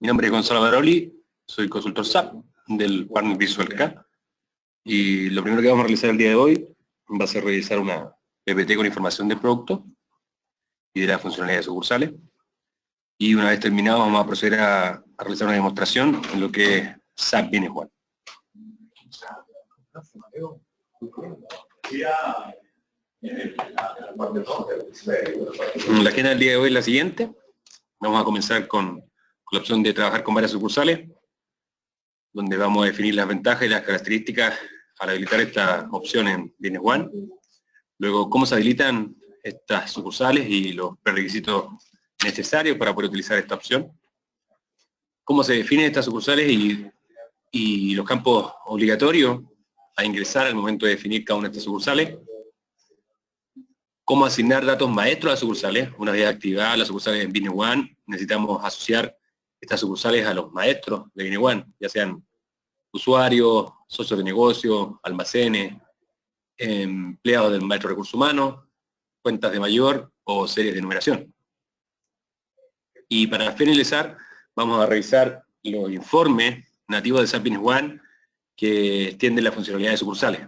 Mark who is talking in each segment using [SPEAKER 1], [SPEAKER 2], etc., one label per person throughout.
[SPEAKER 1] Mi nombre es Gonzalo Baroli, soy consultor SAP del Partner Visual K. Y lo primero que vamos a realizar el día de hoy va a ser realizar una PPT con información del producto y de las funcionalidades sucursales. Y una vez terminado vamos a proceder a realizar una demostración en lo que es SAP Business One. La agenda del día de hoy es la siguiente. Vamos a comenzar con la opción de trabajar con varias sucursales, donde vamos a definir las ventajas y las características al habilitar esta opción en Business One. Luego, cómo se habilitan estas sucursales y los prerequisitos necesarios para poder utilizar esta opción. Cómo se definen estas sucursales y los campos obligatorios a ingresar al momento de definir cada una de estas sucursales. Cómo asignar datos maestros a las sucursales. Una vez activadas las sucursales en Business One, necesitamos asociar estas sucursales a los maestros de Business One, ya sean usuarios, socios de negocio, almacenes, empleados del maestro de recursos humanos, cuentas de mayor o series de numeración. Y para finalizar, vamos a revisar los informes nativos de SAP Business One que extienden la funcionalidad de sucursales.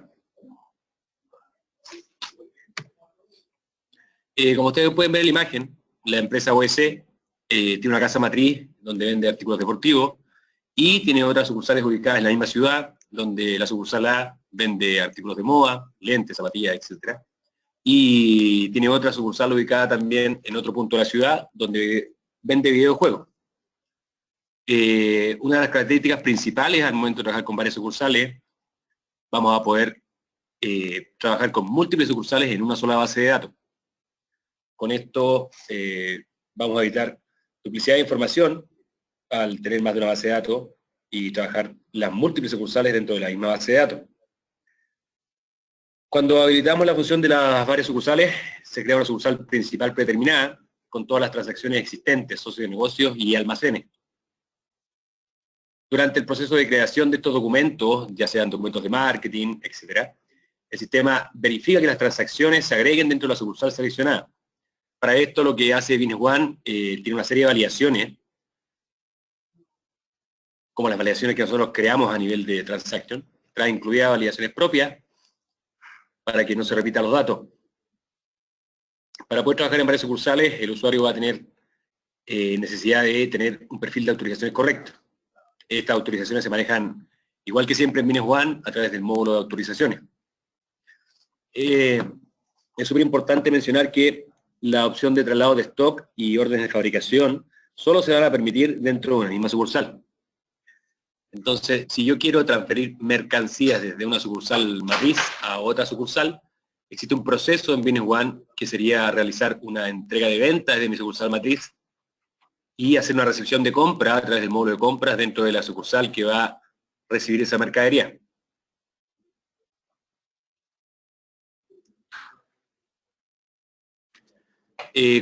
[SPEAKER 1] Como ustedes pueden ver en la imagen, la empresa OS tiene una casa matriz donde vende artículos deportivos y tiene otras sucursales ubicadas en la misma ciudad, donde la sucursal A vende artículos de moda, lentes, zapatillas, etc. Y tiene otra sucursal ubicada también en otro punto de la ciudad, donde vende videojuegos. Una de las características principales al momento de trabajar con varias sucursales, vamos a poder trabajar con múltiples sucursales en una sola base de datos. Con esto vamos a evitar duplicidad de información al tener más de una base de datos y trabajar las múltiples sucursales dentro de la misma base de datos. Cuando habilitamos la función de las varias sucursales, se crea una sucursal principal predeterminada con todas las transacciones existentes, socios de negocios y almacenes. Durante el proceso de creación de estos documentos, ya sean documentos de marketing, etc., el sistema verifica que las transacciones se agreguen dentro de la sucursal seleccionada. Para esto lo que hace Business One tiene una serie de validaciones, como las validaciones que nosotros creamos a nivel de transaction, trae incluidas validaciones propias para que no se repitan los datos. Para poder trabajar en varias sucursales, el usuario va a tener necesidad de tener un perfil de autorizaciones correcto. Estas autorizaciones se manejan, igual que siempre en Business One, a través del módulo de autorizaciones. Es súper importante mencionar que la opción de traslado de stock y órdenes de fabricación solo se van a permitir dentro de una misma sucursal. Entonces, si yo quiero transferir mercancías desde una sucursal matriz a otra sucursal, existe un proceso en Business One que sería realizar una entrega de ventas desde mi sucursal matriz y hacer una recepción de compra a través del módulo de compras dentro de la sucursal que va a recibir esa mercadería.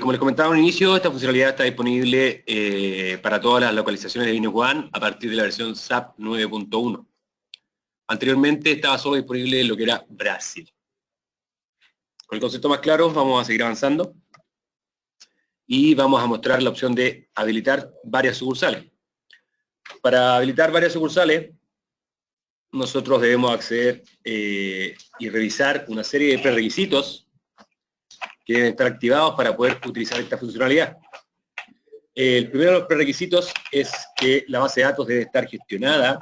[SPEAKER 1] Como les comentaba al inicio, esta funcionalidad está disponible para todas las localizaciones de Business One a partir de la versión SAP 9.1. Anteriormente estaba solo disponible en lo que era Brasil. Con el concepto más claro, vamos a seguir avanzando y vamos a mostrar la opción de habilitar varias sucursales. Para habilitar varias sucursales, nosotros debemos acceder y revisar una serie de prerequisitos que deben estar activados para poder utilizar esta funcionalidad. El primero de los prerequisitos es que la base de datos debe estar gestionada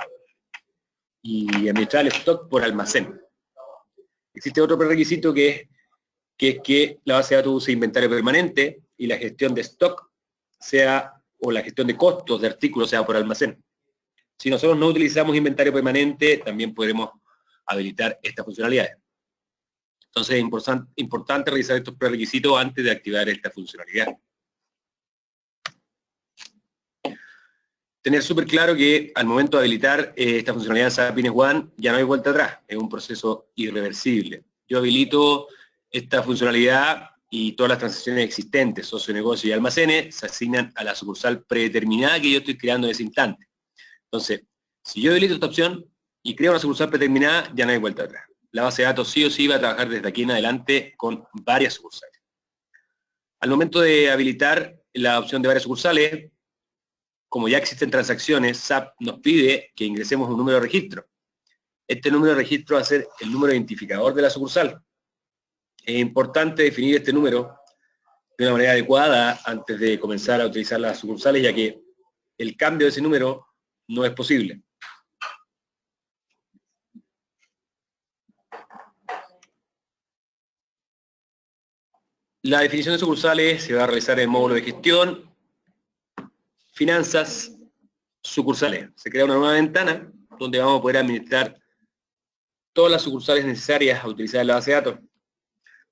[SPEAKER 1] y administrar el stock por almacén. Existe otro prerequisito que es que la base de datos use inventario permanente y la gestión de stock o la gestión de costos de artículos sea por almacén. Si nosotros no utilizamos inventario permanente, también podremos habilitar esta funcionalidad. Entonces es importante revisar estos prerequisitos antes de activar esta funcionalidad. Tener súper claro que al momento de habilitar esta funcionalidad en SAP Business One ya no hay vuelta atrás, es un proceso irreversible. Yo habilito esta funcionalidad y todas las transacciones existentes, socio, negocio y almacenes, se asignan a la sucursal predeterminada que yo estoy creando en ese instante. Entonces, si yo habilito esta opción y creo una sucursal predeterminada, ya no hay vuelta atrás. La base de datos sí o sí va a trabajar desde aquí en adelante con varias sucursales. Al momento de habilitar la opción de varias sucursales, como ya existen transacciones, SAP nos pide que ingresemos un número de registro. Este número de registro va a ser el número identificador de la sucursal. Es importante definir este número de una manera adecuada antes de comenzar a utilizar las sucursales, ya que el cambio de ese número no es posible. La definición de sucursales se va a realizar en el módulo de gestión, finanzas, sucursales. Se crea una nueva ventana donde vamos a poder administrar todas las sucursales necesarias a utilizar en la base de datos.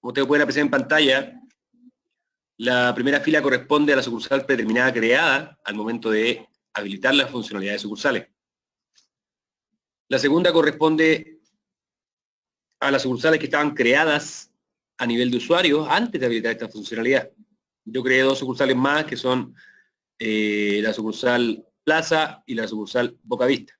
[SPEAKER 1] Como ustedes pueden apreciar en pantalla, la primera fila corresponde a la sucursal predeterminada creada al momento de habilitar las funcionalidades sucursales. La segunda corresponde a las sucursales que estaban creadas a nivel de usuario antes de habilitar esta funcionalidad. Yo creé dos sucursales más que son la sucursal Plaza y la sucursal Bocavista.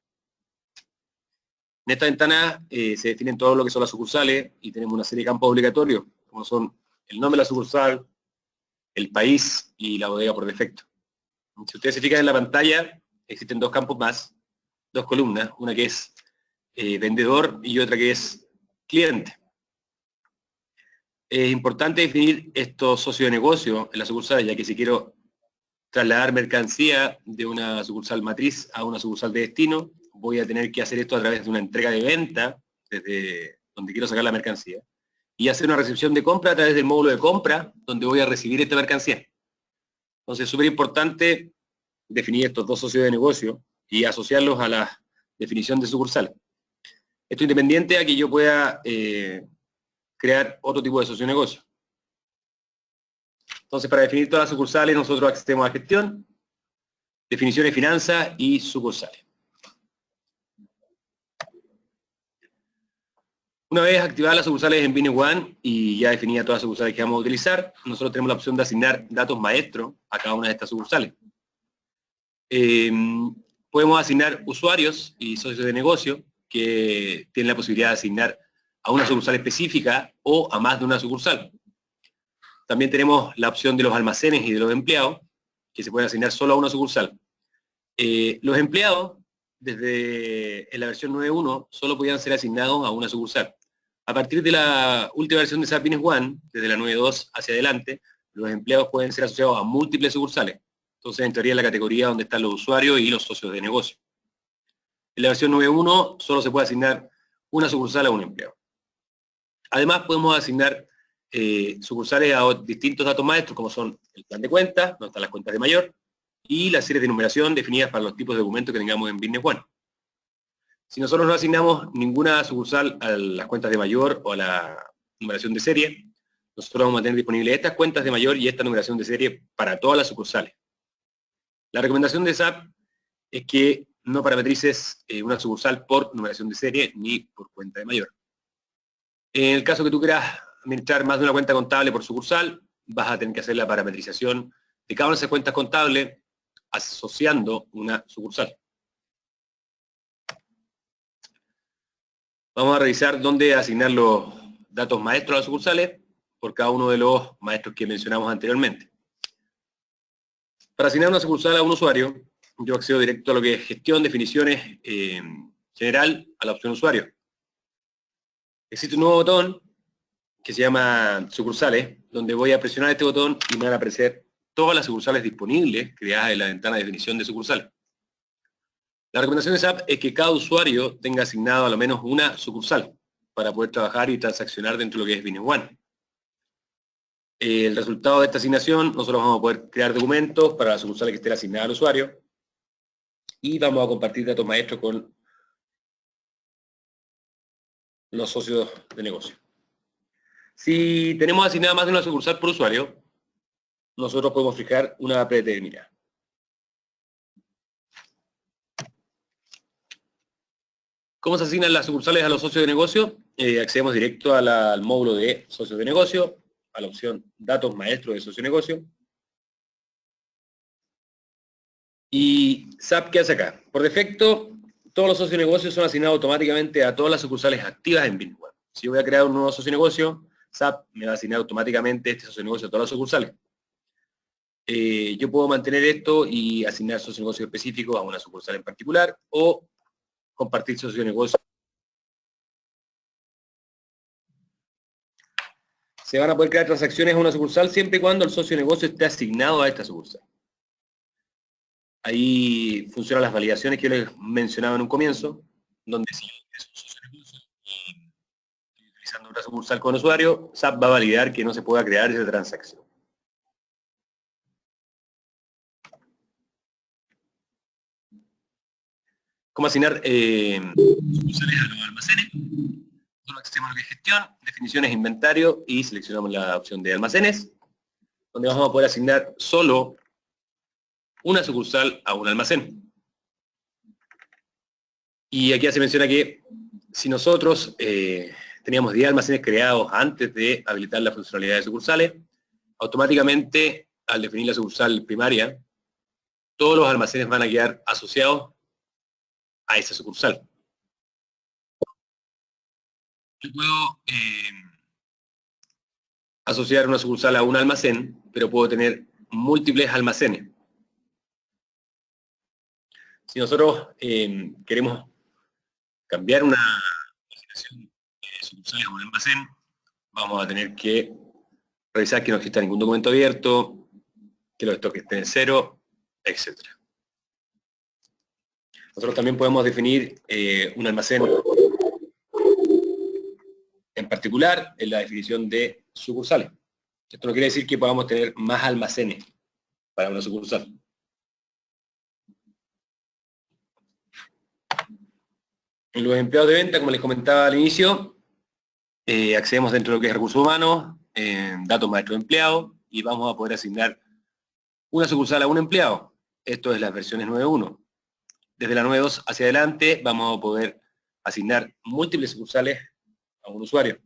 [SPEAKER 1] En esta ventana se definen todo lo que son las sucursales y tenemos una serie de campos obligatorios, como son el nombre de la sucursal, el país y la bodega por defecto. Si ustedes se fijan en la pantalla, existen dos campos más, dos columnas, una que es vendedor y otra que es cliente. Es importante definir estos socios de negocio en las sucursales, ya que si quiero trasladar mercancía de una sucursal matriz a una sucursal de destino, voy a tener que hacer esto a través de una entrega de venta, desde donde quiero sacar la mercancía, y hacer una recepción de compra a través del módulo de compra, donde voy a recibir esta mercancía. Entonces es súper importante definir estos dos socios de negocio y asociarlos a la definición de sucursal. Esto independiente a que yo pueda crear otro tipo de socio de negocio. Entonces, para definir todas las sucursales, nosotros accedemos a gestión, definiciones de finanzas y sucursales. Una vez activadas las sucursales en Business One y ya definidas todas las sucursales que vamos a utilizar, nosotros tenemos la opción de asignar datos maestros a cada una de estas sucursales. Podemos asignar usuarios y socios de negocio que tienen la posibilidad de asignar a una sucursal específica o a más de una sucursal. También tenemos la opción de los almacenes y de los empleados, que se pueden asignar solo a una sucursal. Los empleados, desde en la versión 9.1, solo podían ser asignados a una sucursal. A partir de la última versión de SAP Business One, desde la 9.2 hacia adelante, los empleados pueden ser asociados a múltiples sucursales. Entonces entraría en la categoría donde están los usuarios y los socios de negocio. En la versión 9.1 solo se puede asignar una sucursal a un empleado. Además podemos asignar sucursales a distintos datos maestros, como son el plan de cuentas, donde están las cuentas de mayor, y las series de numeración definidas para los tipos de documentos que tengamos en Business One. Si nosotros no asignamos ninguna sucursal a las cuentas de mayor o a la numeración de serie, nosotros vamos a tener disponibles estas cuentas de mayor y esta numeración de serie para todas las sucursales. La recomendación de SAP es que no parametrices una sucursal por numeración de serie ni por cuenta de mayor. En el caso que tú quieras administrar más de una cuenta contable por sucursal, vas a tener que hacer la parametrización de cada una de esas cuentas contables asociando una sucursal. Vamos a revisar dónde asignar los datos maestros a las sucursales por cada uno de los maestros que mencionamos anteriormente. Para asignar una sucursal a un usuario, yo accedo directo a lo que es gestión, definiciones, general, a la opción usuario. Existe un nuevo botón que se llama sucursales, donde voy a presionar este botón y me van a aparecer todas las sucursales disponibles creadas en la ventana de definición de sucursales. La recomendación de SAP es que cada usuario tenga asignado a lo menos una sucursal para poder trabajar y transaccionar dentro de lo que es Business One. El resultado de esta asignación, nosotros vamos a poder crear documentos para las sucursales que estén asignadas al usuario y vamos a compartir datos maestros con los socios de negocio. Si tenemos asignada más de una sucursal por usuario, nosotros podemos fijar una predeterminada. ¿Cómo se asignan las sucursales a los socios de negocio? Accedemos directo al módulo de socios de negocio, a la opción datos maestros de socio de negocio. Y SAP, ¿qué hace acá? Por defecto, todos los socios de negocio son asignados automáticamente a todas las sucursales activas en Business One. Si yo voy a crear un nuevo socio de negocio, SAP me va a asignar automáticamente este socio de negocio a todas las sucursales. yo puedo mantener esto y asignar socios negocios específicos a una sucursal en particular, o compartir socios negocios. Se van a poder crear transacciones a una sucursal siempre y cuando el socio negocio esté asignado a esta sucursal. Ahí funcionan las validaciones que yo les mencionaba en un comienzo, donde si es un socio negocio y utilizando una sucursal con usuario, SAP va a validar que no se pueda crear esa transacción. ¿Cómo asignar sucursales a los almacenes? Solo accedemos a lo que es gestión, definiciones, inventario, y seleccionamos la opción de almacenes, donde vamos a poder asignar solo una sucursal a un almacén. Y aquí ya se menciona que si nosotros teníamos 10 almacenes creados antes de habilitar la funcionalidad de sucursales, automáticamente, al definir la sucursal primaria, todos los almacenes van a quedar asociados a esa sucursal. Yo puedo asociar una sucursal a un almacén, pero puedo tener múltiples almacenes. Si nosotros queremos cambiar una asignación de sucursales a un almacén, vamos a tener que revisar que no exista ningún documento abierto, que los estoques estén en cero, etc. Nosotros también podemos definir un almacén en particular en la definición de sucursales. Esto no quiere decir que podamos tener más almacenes para una sucursal. En los empleados de venta, como les comentaba al inicio, accedemos dentro de lo que es recursos humanos, datos maestro de empleado, y vamos a poder asignar una sucursal a un empleado. Esto es las versiones 9.1. Desde la 9.2 hacia adelante vamos a poder asignar múltiples sucursales a un usuario.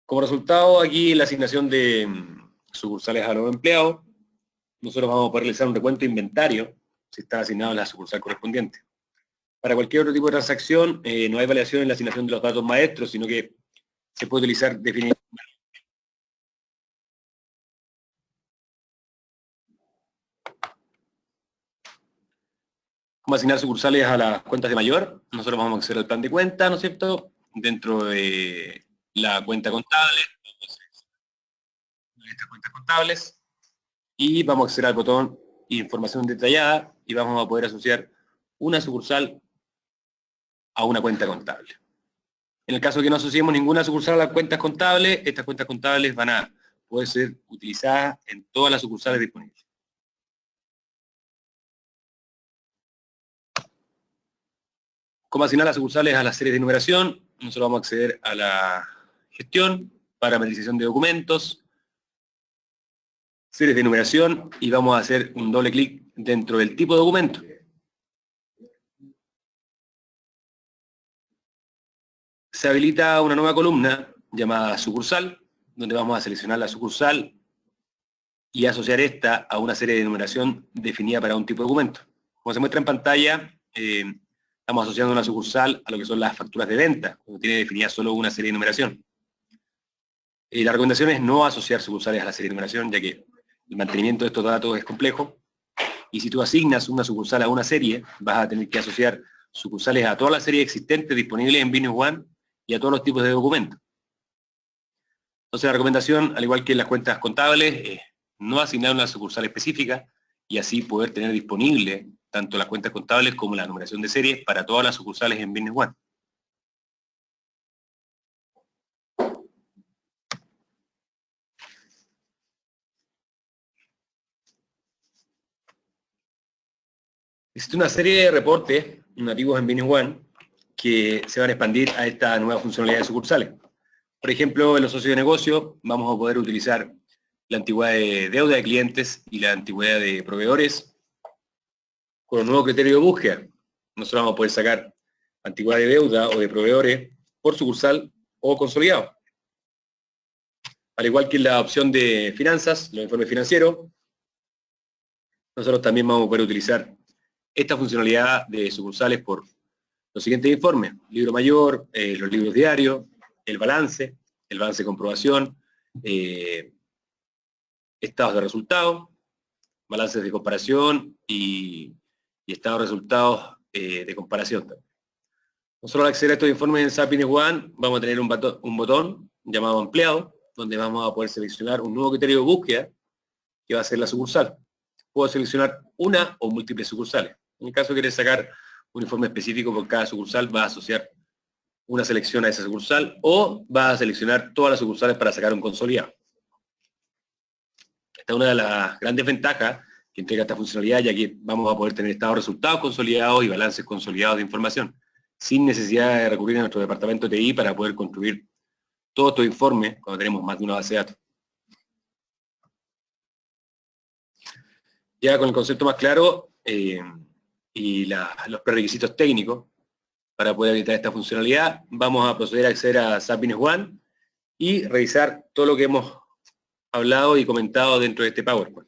[SPEAKER 1] Como resultado, aquí en la asignación de sucursales a los empleados, nosotros vamos a poder realizar un recuento de inventario si está asignado a la sucursal correspondiente. Para cualquier otro tipo de transacción, no hay variación en la asignación de los datos maestros, sino que se puede utilizar definitivamente. ¿Cómo asignar sucursales a las cuentas de mayor? Nosotros vamos a acceder al plan de cuenta, ¿no es cierto? Dentro de la cuenta contable, estas cuentas contables, y vamos a acceder al botón información detallada y vamos a poder asociar una sucursal a una cuenta contable. En el caso de que no asociemos ninguna sucursal a las cuentas contables, estas cuentas contables van a poder ser utilizadas en todas las sucursales disponibles. ¿Cómo asignar las sucursales a las series de numeración? Nosotros vamos a acceder a la gestión, parametrización de documentos, series de numeración, y vamos a hacer un doble clic dentro del tipo de documento. Se habilita una nueva columna llamada sucursal, donde vamos a seleccionar la sucursal y asociar esta a una serie de numeración definida para un tipo de documento. Como se muestra en pantalla, estamos asociando una sucursal a lo que son las facturas de venta, cuando tiene definida solo una serie de numeración. La recomendación es no asociar sucursales a la serie de numeración, ya que el mantenimiento de estos datos es complejo, y si tú asignas una sucursal a una serie, vas a tener que asociar sucursales a todas las series existentes disponibles en Business One y a todos los tipos de documentos. Entonces la recomendación, al igual que en las cuentas contables, es no asignar una sucursal específica y así poder tener disponible tanto las cuentas contables como la numeración de series para todas las sucursales en Business One. Existe una serie de reportes nativos en Business One que se van a expandir a esta nueva funcionalidad de sucursales. Por ejemplo, en los socios de negocio vamos a poder utilizar la antigüedad de deuda de clientes y la antigüedad de proveedores con un nuevo criterio de búsqueda. Nosotros vamos a poder sacar antigüedad de deuda o de proveedores por sucursal o consolidado. Al igual que en la opción de finanzas, los informes financieros, nosotros también vamos a poder utilizar esta funcionalidad de sucursales por los siguientes informes: libro mayor, los libros diarios, el balance de comprobación, estados de resultados, balances de comparación y estados de resultados de comparación. Nosotros al acceder a estos informes en SAP Business One vamos a tener un botón llamado ampliado, donde vamos a poder seleccionar un nuevo criterio de búsqueda que va a ser la sucursal. Puedo seleccionar una o múltiples sucursales. En el caso de querer sacar un informe específico por cada sucursal, va a asociar una selección a esa sucursal o va a seleccionar todas las sucursales para sacar un consolidado. Esta es una de las grandes ventajas que entrega esta funcionalidad, ya que vamos a poder tener estados de resultados consolidados y balances consolidados de información, sin necesidad de recurrir a nuestro departamento de TI para poder construir todos estos informes cuando tenemos más de una base de datos. Ya con el concepto más claro y los prerequisitos técnicos para poder habilitar esta funcionalidad, vamos a proceder a acceder a SAP Business One y revisar todo lo que hemos hablado y comentado dentro de este PowerPoint.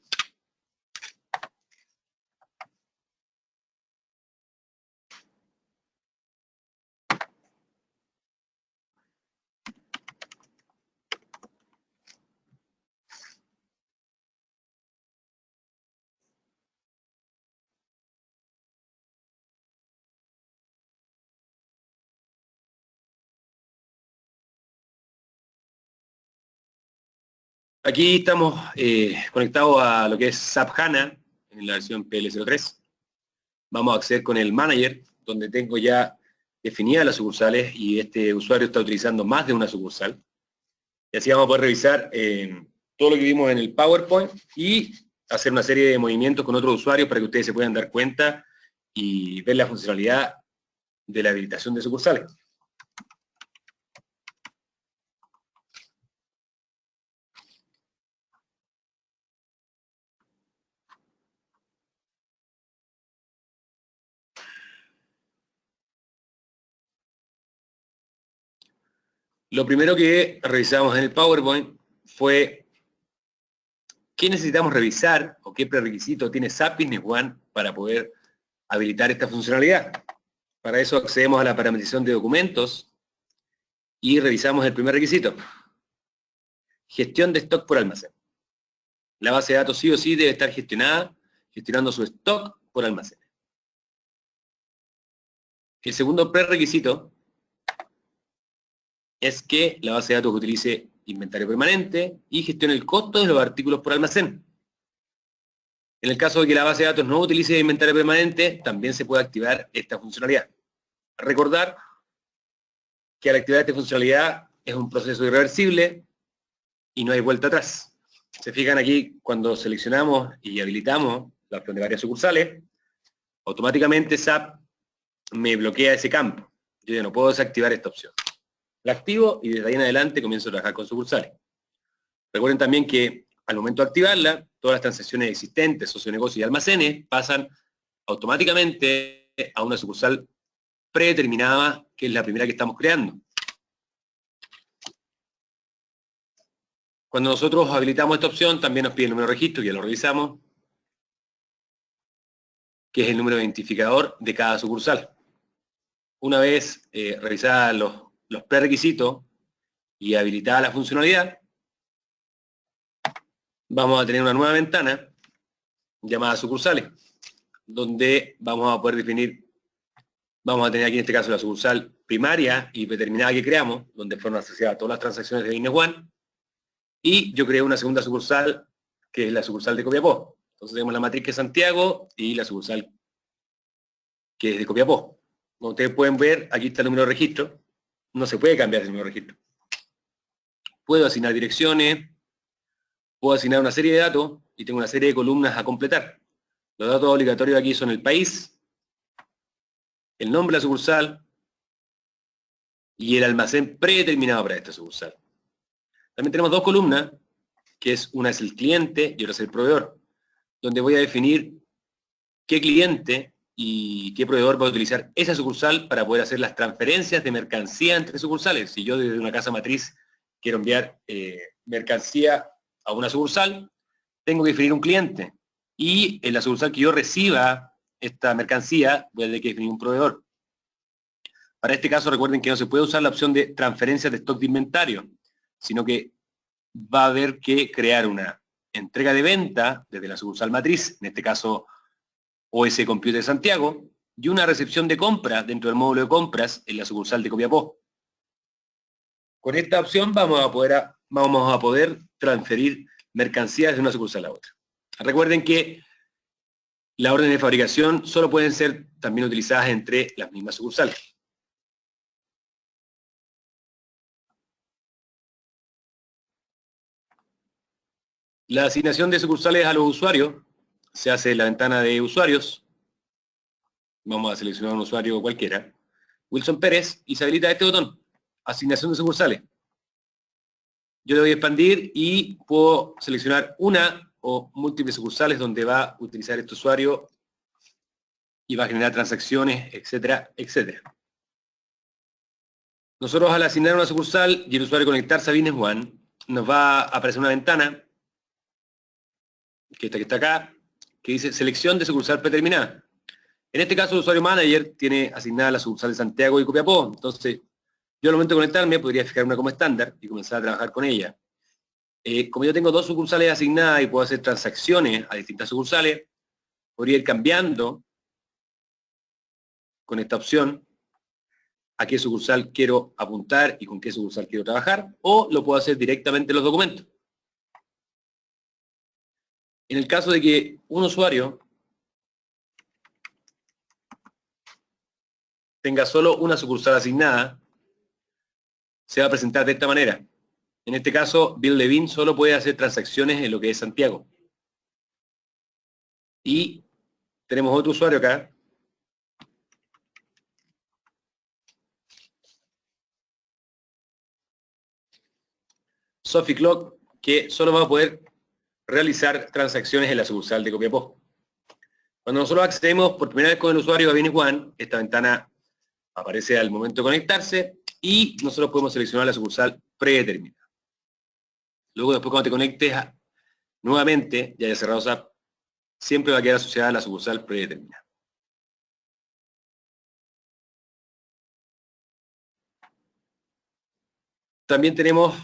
[SPEAKER 1] Aquí estamos conectados a lo que es SAP HANA, en la versión PL03. Vamos a acceder con el Manager, donde tengo ya definidas las sucursales y este usuario está utilizando más de una sucursal. Y así vamos a poder revisar todo lo que vimos en el PowerPoint y hacer una serie de movimientos con otros usuarios para que ustedes se puedan dar cuenta y ver la funcionalidad de la habilitación de sucursales. Lo primero que revisamos en el PowerPoint fue qué necesitamos revisar o qué prerequisito tiene SAP Business One para poder habilitar esta funcionalidad. Para eso accedemos a la parametrización de documentos y revisamos el primer requisito. Gestión de stock por almacén. La base de datos sí o sí debe estar gestionando su stock por almacén. El segundo prerequisito es que la base de datos utilice inventario permanente y gestione el costo de los artículos por almacén. En el caso de que la base de datos no utilice inventario permanente, también se puede activar esta funcionalidad. Recordar que al activar esta funcionalidad es un proceso irreversible y no hay vuelta atrás. Se fijan aquí, cuando seleccionamos y habilitamos la opción de varias sucursales, automáticamente SAP me bloquea ese campo. Yo ya no puedo desactivar esta opción. La activo y desde ahí en adelante comienzo a trabajar con sucursales. Recuerden también que al momento de activarla, todas las transacciones existentes, socio-negocios y almacenes pasan automáticamente a una sucursal predeterminada, que es la primera que estamos creando. Cuando nosotros habilitamos esta opción, también nos pide el número de registro, que ya lo revisamos, que es el número de identificador de cada sucursal. Una vez revisados los prerequisitos y habilitada la funcionalidad, vamos a tener una nueva ventana llamada sucursales, donde vamos a poder definir, vamos a tener aquí en este caso la sucursal primaria y determinada que creamos, donde fueron asociadas todas las transacciones de Business One, y yo creé una segunda sucursal, que es la sucursal de Copiapó. Entonces tenemos la matriz que es Santiago y la sucursal que es de Copiapó. Como ustedes pueden ver, aquí está el número de registro. No se puede cambiar ese número de registro. Puedo asignar direcciones, puedo asignar una serie de datos y tengo una serie de columnas a completar. Los datos obligatorios aquí son el país, el nombre de la sucursal y el almacén predeterminado para esta sucursal. También tenemos dos columnas, que una es el cliente y otra es el proveedor, donde voy a definir qué cliente y qué proveedor va a utilizar esa sucursal para poder hacer las transferencias de mercancía entre sucursales. Si yo desde una casa matriz quiero enviar mercancía a una sucursal, tengo que definir un cliente. Y en la sucursal que yo reciba esta mercancía, voy a tener que definir un proveedor. Para este caso, recuerden que no se puede usar la opción de transferencias de stock de inventario, sino que va a haber que crear una entrega de venta desde la sucursal matriz, en este caso OS Computer Santiago, y una recepción de compra dentro del módulo de compras en la sucursal de Copiapó. Con esta opción vamos a poder transferir mercancías de una sucursal a otra. Recuerden que las órdenes de fabricación solo pueden ser también utilizadas entre las mismas sucursales. La asignación de sucursales a los usuarios se hace en la ventana de usuarios. Vamos a seleccionar un usuario cualquiera. Wilson Pérez, y se habilita este botón. Asignación de sucursales. Yo le voy a expandir y puedo seleccionar una o múltiples sucursales donde va a utilizar este usuario y va a generar transacciones, etcétera, etcétera. Nosotros al asignar una sucursal y el usuario conectarse a Business One, nos va a aparecer una ventana, que está acá, que dice selección de sucursal predeterminada. En este caso el usuario manager tiene asignada la sucursal de Santiago y Copiapó, entonces yo al momento de conectarme podría fijar una como estándar y comenzar a trabajar con ella. Como yo tengo dos sucursales asignadas y puedo hacer transacciones a distintas sucursales, podría ir cambiando con esta opción a qué sucursal quiero apuntar y con qué sucursal quiero trabajar, o lo puedo hacer directamente en los documentos. En el caso de que un usuario tenga solo una sucursal asignada, se va a presentar de esta manera. En este caso, Bill Levin solo puede hacer transacciones en lo que es Santiago. Y tenemos otro usuario acá, Sophie Clock, que solo va a poder realizar transacciones en la sucursal de Copiapó. Cuando nosotros accedemos por primera vez con el usuario a Business One, esta ventana aparece al momento de conectarse y nosotros podemos seleccionar la sucursal predeterminada. Luego, después cuando te conectes nuevamente, ya haya cerrado SAP, siempre va a quedar asociada a la sucursal predeterminada. También tenemos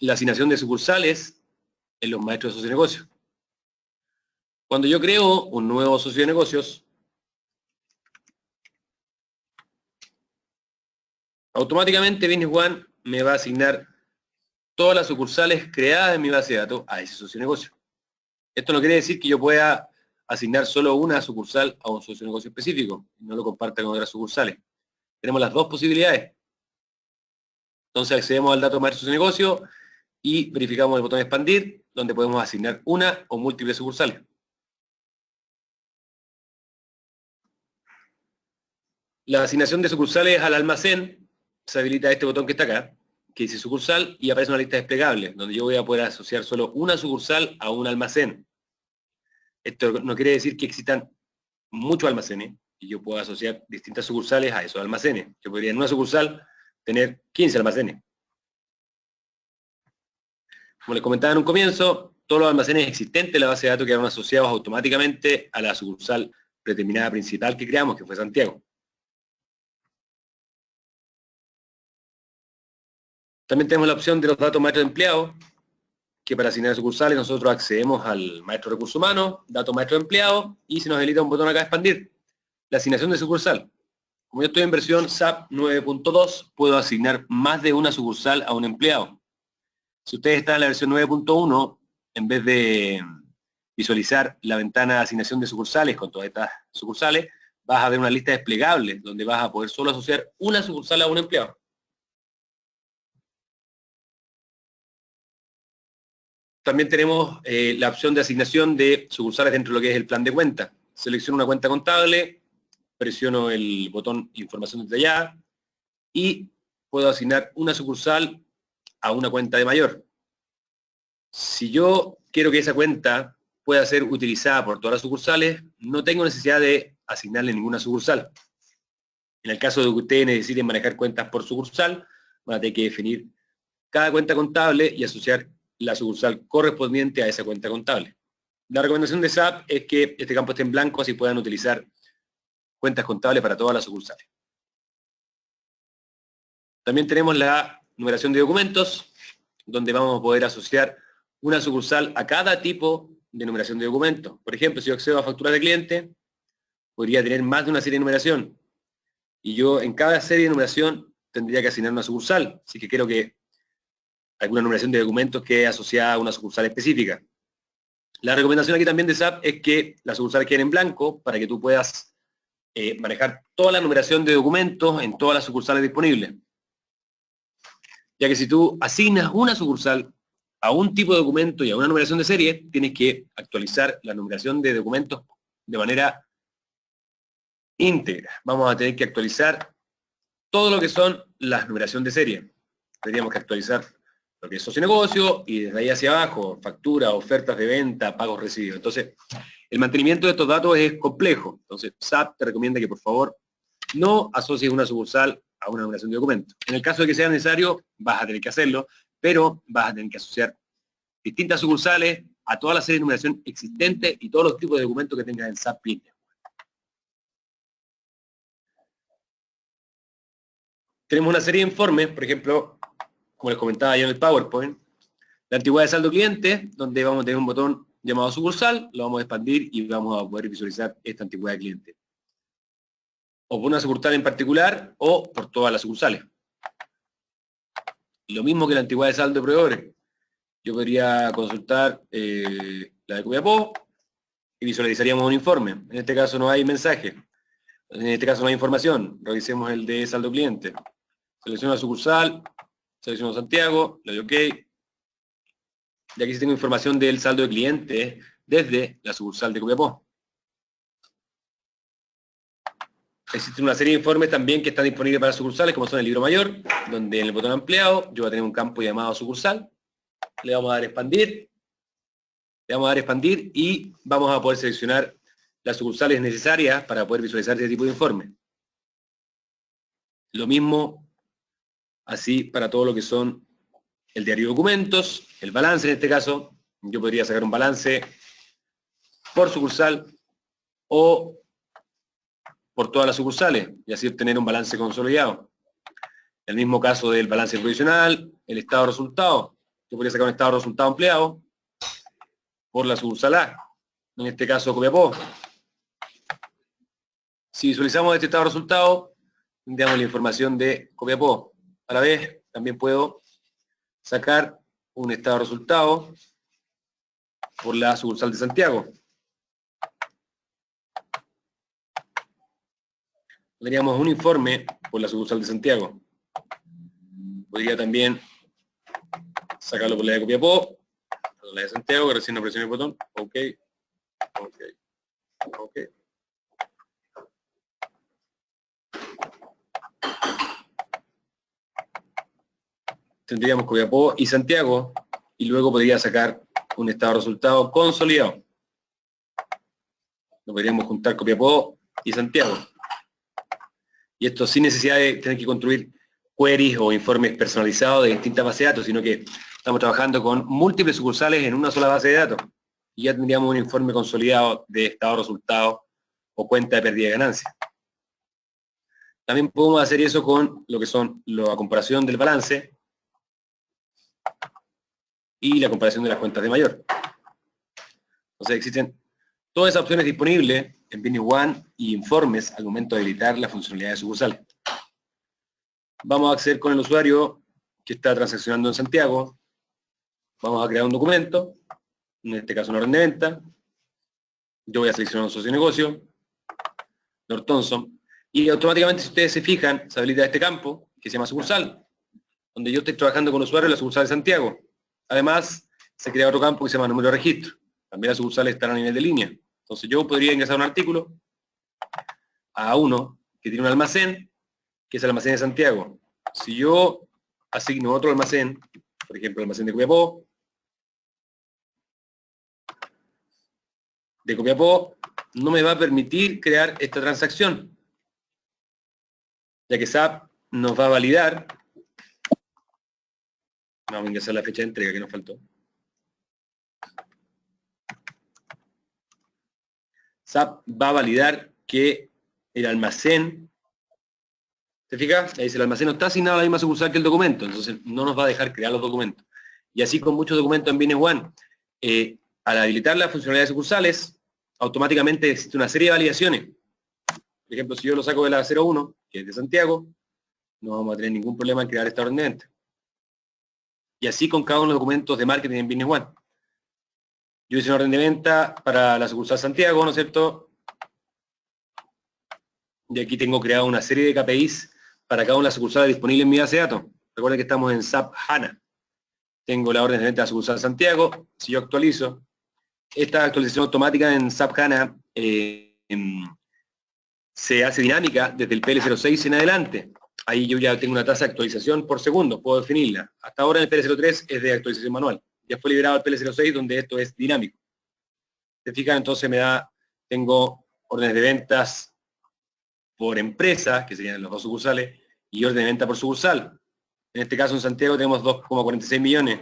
[SPEAKER 1] la asignación de sucursales en los maestros de socios de negocios. Cuando yo creo un nuevo socio de negocios, automáticamente Business One me va a asignar todas las sucursales creadas en mi base de datos a ese socio de negocio. Esto no quiere decir que yo pueda asignar solo una sucursal a un socio de negocio específico, y no lo comparta con otras sucursales. Tenemos las dos posibilidades. Entonces accedemos al dato maestro de negocio y verificamos el botón expandir, donde podemos asignar una o múltiples sucursales. La asignación de sucursales al almacén se habilita este botón que está acá, que dice sucursal, y aparece una lista desplegable, donde yo voy a poder asociar solo una sucursal a un almacén. Esto no quiere decir que existan muchos almacenes, y yo puedo asociar distintas sucursales a esos almacenes. Yo podría en una sucursal tener 15 almacenes. Como les comentaba en un comienzo, todos los almacenes existentes en la base de datos quedaron asociados automáticamente a la sucursal predeterminada principal que creamos, que fue Santiago. También tenemos la opción de los datos maestros de empleados, que para asignar sucursales nosotros accedemos al maestro de recursos humanos, datos maestro de empleados, y se nos habilita un botón acá de expandir. La asignación de sucursal. Como yo estoy en versión SAP 9.2, puedo asignar más de una sucursal a un empleado. Si ustedes están en la versión 9.1, en vez de visualizar la ventana de asignación de sucursales con todas estas sucursales, vas a ver una lista desplegable donde vas a poder solo asociar una sucursal a un empleado. También tenemos la opción de asignación de sucursales dentro de lo que es el plan de cuenta. Selecciono una cuenta contable, presiono el botón información detallada y puedo asignar una sucursal a una cuenta de mayor. Si yo quiero que esa cuenta pueda ser utilizada por todas las sucursales, no tengo necesidad de asignarle ninguna sucursal. En el caso de que ustedes necesiten manejar cuentas por sucursal, van a tener que definir cada cuenta contable y asociar la sucursal correspondiente a esa cuenta contable. La recomendación de SAP es que este campo esté en blanco, así puedan utilizar cuentas contables para todas las sucursales. También tenemos la numeración de documentos, donde vamos a poder asociar una sucursal a cada tipo de numeración de documentos. Por ejemplo, si yo accedo a facturas de cliente, podría tener más de una serie de numeración. Y yo en cada serie de numeración tendría que asignar una sucursal. Así que quiero que alguna numeración de documentos quede asociada a una sucursal específica. La recomendación aquí también de SAP es que las sucursales queden en blanco para que tú puedas manejar toda la numeración de documentos en todas las sucursales disponibles. Ya que si tú asignas una sucursal a un tipo de documento y a una numeración de serie, tienes que actualizar la numeración de documentos de manera íntegra. Vamos a tener que actualizar todo lo que son las numeración de serie. Tendríamos que actualizar lo que es socio negocio y desde ahí hacia abajo, factura, ofertas de venta, pagos recibidos. Entonces, el mantenimiento de estos datos es complejo. Entonces, SAP te recomienda que por favor no asocies una sucursal a una numeración de documentos. En el caso de que sea necesario, vas a tener que hacerlo, pero vas a tener que asociar distintas sucursales a toda la serie de numeración existente y todos los tipos de documentos que tengas en SAP Business. Tenemos una serie de informes, por ejemplo, como les comentaba yo en el PowerPoint, la antigüedad de saldo cliente, donde vamos a tener un botón llamado sucursal, lo vamos a expandir y vamos a poder visualizar esta antigüedad de cliente. O por una sucursal en particular, o por todas las sucursales. Lo mismo que la antigüedad de saldo de proveedores. Yo podría consultar la de Copiapó y visualizaríamos un informe. En este caso no hay mensaje. En este caso no hay información. Revisemos el de saldo cliente. Selecciono la sucursal, selecciono Santiago, le doy OK. Y aquí sí tengo información del saldo de cliente desde la sucursal de Copiapó. Existe una serie de informes también que están disponibles para sucursales, como son el libro mayor, donde en el botón ampliado yo voy a tener un campo llamado sucursal. Le vamos a dar expandir. Le vamos a dar expandir y vamos a poder seleccionar las sucursales necesarias para poder visualizar este tipo de informe. Lo mismo así para todo lo que son el diario de documentos, el balance en este caso. Yo podría sacar un balance por sucursal o por todas las sucursales y así obtener un balance consolidado. El mismo caso del balance provisional, el estado de resultados. Yo podría sacar un estado de resultado empleado por la sucursal A, en este caso Copiapó. Si visualizamos este estado de resultados, tendríamos la información de Copiapó. A la vez, también puedo sacar un estado de resultados por la sucursal de Santiago. Tendríamos un informe por la sucursal de Santiago. Podría también sacarlo por la de Copiapó, por la de Santiago, que recién no presioné el botón. OK. OK. OK. Tendríamos Copiapó y Santiago, y luego podría sacar un estado de resultados consolidado. Lo podríamos juntar Copiapó y Santiago. Y esto sin necesidad de tener que construir queries o informes personalizados de distintas bases de datos, sino que estamos trabajando con múltiples sucursales en una sola base de datos. Y ya tendríamos un informe consolidado de estado de resultados o cuenta de pérdida de ganancia. También podemos hacer eso con lo que son la comparación del balance y la comparación de las cuentas de mayor. Entonces existen todas esas opciones disponibles en Business One y informes al momento de habilitar la funcionalidad de sucursal. Vamos a acceder con el usuario que está transaccionando en Santiago. Vamos a crear un documento, en este caso una orden de venta. Yo voy a seleccionar un socio de negocio, Nortonson, y automáticamente, si ustedes se fijan, se habilita este campo que se llama sucursal, donde yo estoy trabajando con usuario en la sucursal de Santiago. Además, se crea otro campo que se llama número de registro. También las sucursales están a nivel de línea. Entonces yo podría ingresar un artículo a uno que tiene un almacén, que es el almacén de Santiago. Si yo asigno otro almacén, por ejemplo el almacén de Copiapó, no me va a permitir crear esta transacción, ya que SAP nos va a validar. Vamos a ingresar la fecha de entrega que nos faltó. SAP va a validar que el almacén, ¿se fija? Ahí dice, el almacén no está asignado a la misma sucursal que el documento, entonces no nos va a dejar crear los documentos. Y así con muchos documentos en Business One. Al habilitar las funcionalidades sucursales, automáticamente existe una serie de validaciones. Por ejemplo, si yo lo saco de la 01, que es de Santiago, no vamos a tener ningún problema en crear esta orden de venta. Y así con cada uno de los documentos de marketing en Business One. Yo hice una orden de venta para la sucursal Santiago, ¿no es cierto? Y aquí tengo creado una serie de KPIs para cada una de las sucursales disponibles en mi base de datos. Recuerden que estamos en SAP HANA. Tengo la orden de venta de la sucursal Santiago. Si yo actualizo, esta actualización automática en SAP HANA se hace dinámica desde el PL06 en adelante. Ahí yo ya tengo una tasa de actualización por segundo, puedo definirla. Hasta ahora en el PL03 es de actualización manual. Ya fue liberado el PL06 donde esto es dinámico. ¿Se fijan? Entonces tengo órdenes de ventas por empresa, que serían los dos sucursales, y orden de venta por sucursal. En este caso en Santiago tenemos 2,46 millones.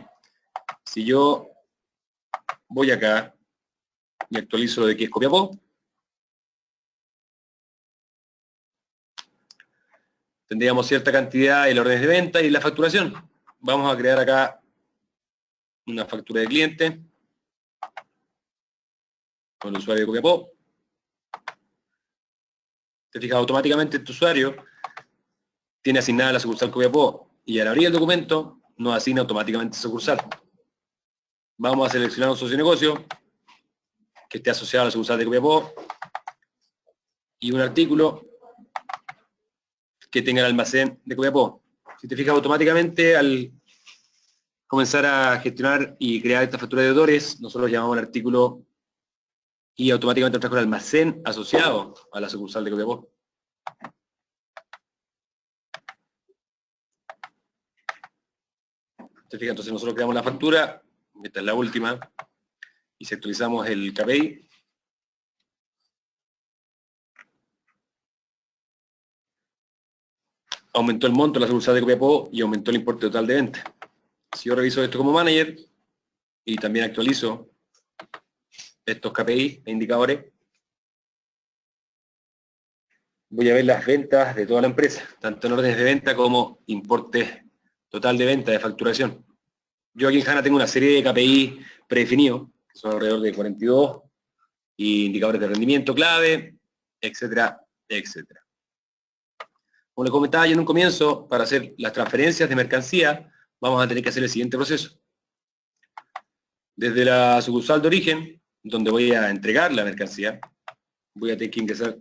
[SPEAKER 1] Si yo voy acá y actualizo lo de que es Copiapó, tendríamos cierta cantidad de órdenes de venta y la facturación. Vamos a crear acá una factura de cliente con el usuario de Copiapó. Te fijas, automáticamente este usuario tiene asignada la sucursal Copiapó y al abrir el documento nos asigna automáticamente sucursal. Vamos a seleccionar un socio de negocio que esté asociado a la sucursal de Copiapó y un artículo que tenga el almacén de Copiapó. Si te fijas, automáticamente al comenzar a gestionar y crear esta factura de deudores, nosotros llamamos el artículo y automáticamente trajo el almacén asociado a la sucursal de Copiapó. ¿Se fija? Entonces nosotros creamos la factura, esta es la última, y si actualizamos el KPI, aumentó el monto de la sucursal de Copiapó y aumentó el importe total de venta. Si yo reviso esto como manager y también actualizo estos KPI e indicadores, voy a ver las ventas de toda la empresa, tanto en órdenes de venta como importe total de venta de facturación. Yo aquí en HANA tengo una serie de KPI predefinidos, que son alrededor de 42, y indicadores de rendimiento clave, etcétera, etcétera. Como les comentaba yo en un comienzo, para hacer las transferencias de mercancía, vamos a tener que hacer el siguiente proceso. Desde la sucursal de origen, donde voy a entregar la mercancía, voy a tener que ingresar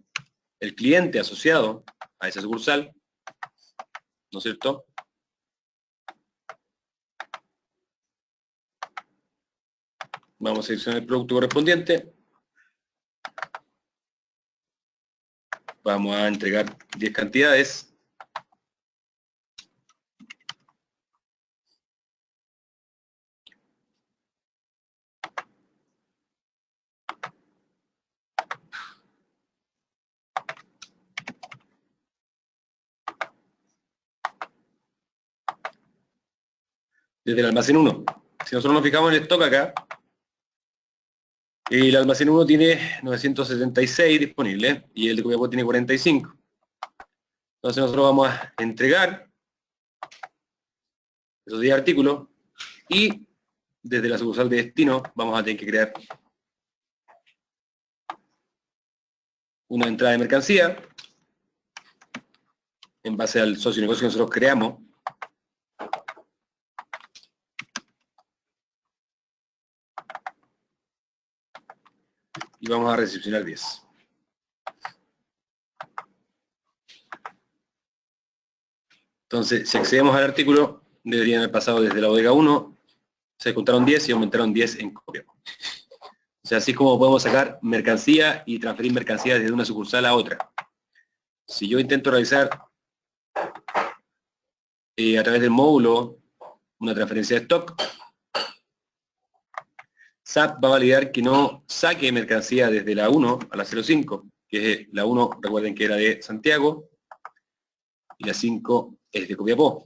[SPEAKER 1] el cliente asociado a esa sucursal, ¿no es cierto? Vamos a seleccionar el producto correspondiente. Vamos a entregar 10 cantidades. Desde el almacén 1. Si nosotros nos fijamos en el stock acá, el almacén 1 tiene 976 disponibles y el de Copiapó tiene 45. Entonces nosotros vamos a entregar esos 10 artículos y desde la sucursal de destino vamos a tener que crear una entrada de mercancía en base al socio negocio que nosotros creamos. Y vamos a recepcionar 10. Entonces, si accedemos al artículo, deberían haber pasado desde la bodega 1, se descontaron 10 y aumentaron 10 en Copiapó. O sea, así es como podemos sacar mercancía y transferir mercancía desde una sucursal a otra. Si yo intento realizar a través del módulo una transferencia de stock, SAP va a validar que no saque mercancía desde la 1 a la 05, que es la 1, recuerden que era de Santiago, y la 5 es de Copiapó.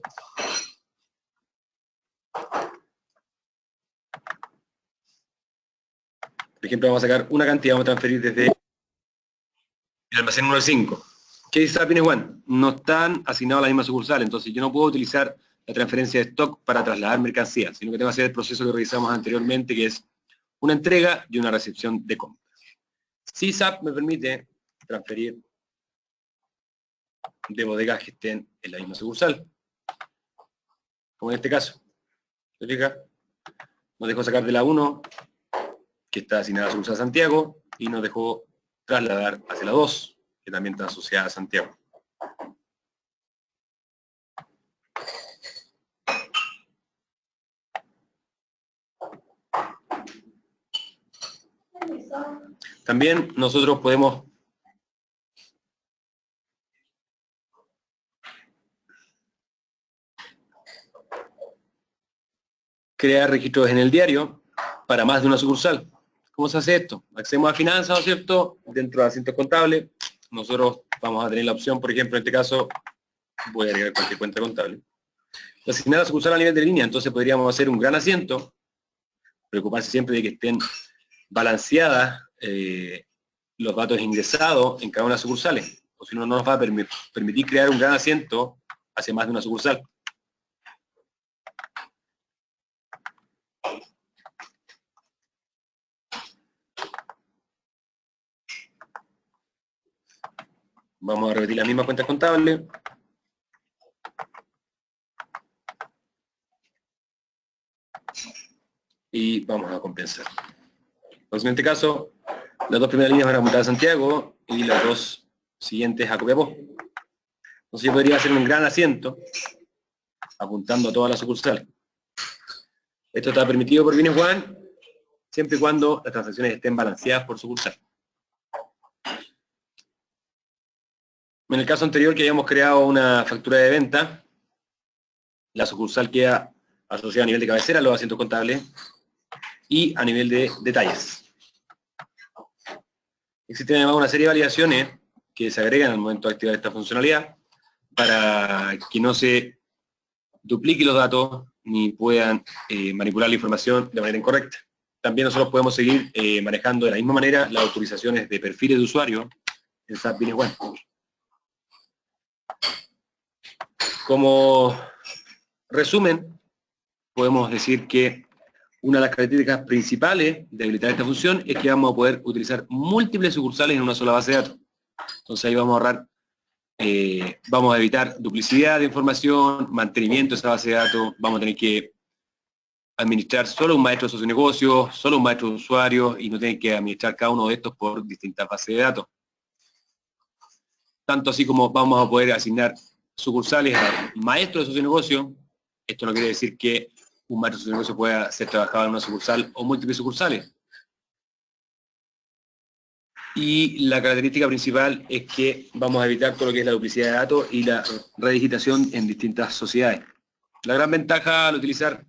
[SPEAKER 1] Por ejemplo, vamos a sacar una cantidad, vamos a transferir desde el almacén 1 al 5. ¿Qué dice SAP Business One? No están asignados a la misma sucursal, entonces yo no puedo utilizar la transferencia de stock para trasladar mercancías, sino que tengo que hacer el proceso que revisamos anteriormente, que es una entrega y una recepción de compra. Si SAP me permite transferir de bodegas que estén en la misma sucursal, como en este caso. ¿Se fija? Nos dejó sacar de la 1, que está asignada a la sucursal Santiago, y nos dejó trasladar hacia la 2, que también está asociada a Santiago. También nosotros podemos crear registros en el diario para más de una sucursal. ¿Cómo se hace esto? Accedemos a finanzas, ¿no es cierto? Dentro de asientos contables, nosotros vamos a tener la opción, por ejemplo, en este caso, voy a agregar cualquier cuenta contable. Asignar la sucursal a nivel de línea, entonces podríamos hacer un gran asiento, preocuparse siempre de que estén balanceadas los datos ingresados en cada una de las sucursales, o si no, no nos va a permitir crear un gran asiento hacia más de una sucursal. Vamos a repetir las mismas cuentas contables. Y vamos a compensar. Entonces, en este caso, las dos primeras líneas van a apuntar a Santiago y las dos siguientes a Copiapó. Entonces yo podría hacer un gran asiento apuntando a todas las sucursales. Esto está permitido por Business One siempre y cuando las transacciones estén balanceadas por sucursal. En el caso anterior que habíamos creado una factura de venta, la sucursal queda asociada a nivel de cabecera, los asientos contables, y a nivel de detalles. Existen además una serie de validaciones que se agregan al momento de activar esta funcionalidad para que no se dupliquen los datos ni puedan manipular la información de manera incorrecta. También nosotros podemos seguir manejando de la misma manera las autorizaciones de perfiles de usuario en SAP Business One. Como resumen, podemos decir que una de las características principales de habilitar esta función es que vamos a poder utilizar múltiples sucursales en una sola base de datos. Entonces ahí vamos a ahorrar, vamos a evitar duplicidad de información, mantenimiento de esa base de datos, vamos a tener que administrar solo un maestro de socio-negocio, solo un maestro de usuario y no tener que administrar cada uno de estos por distintas bases de datos. Tanto así como vamos a poder asignar sucursales a maestros de socio-negocio. Esto no quiere decir que un maestro de socio-negocio pueda ser trabajado en una sucursal o múltiples sucursales. Y la característica principal es que vamos a evitar todo lo que es la duplicidad de datos y la redigitación en distintas sociedades. La gran ventaja al utilizar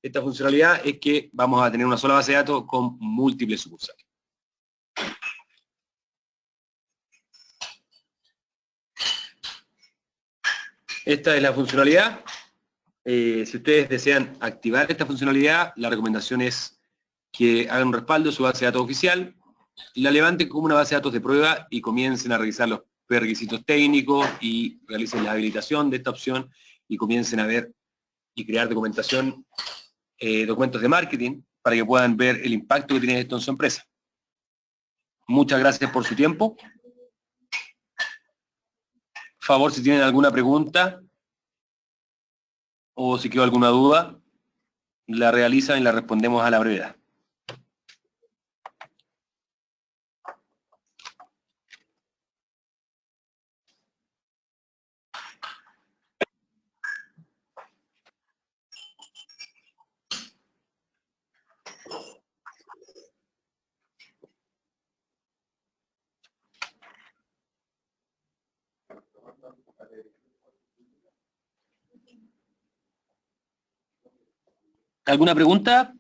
[SPEAKER 1] esta funcionalidad es que vamos a tener una sola base de datos con múltiples sucursales. Esta es la funcionalidad. Si ustedes desean activar esta funcionalidad, la recomendación es que hagan un respaldo de su base de datos oficial, la levanten como una base de datos de prueba y comiencen a revisar los requisitos técnicos y realicen la habilitación de esta opción y comiencen a ver y crear documentación, documentos de marketing para que puedan ver el impacto que tiene esto en su empresa. Muchas gracias por su tiempo. Por favor, si tienen alguna pregunta o si quedó alguna duda, la realizan y la respondemos a la brevedad. ¿Alguna pregunta?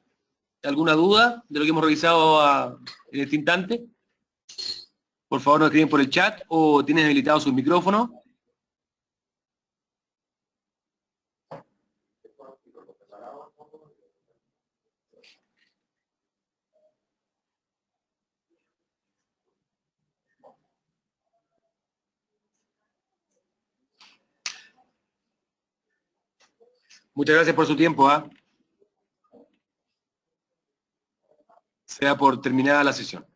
[SPEAKER 1] ¿Alguna duda de lo que hemos revisado en este instante? Por favor, nos escriben por el chat o tienen habilitado sus micrófonos. Muchas gracias por su tiempo. Se da por terminada la sesión.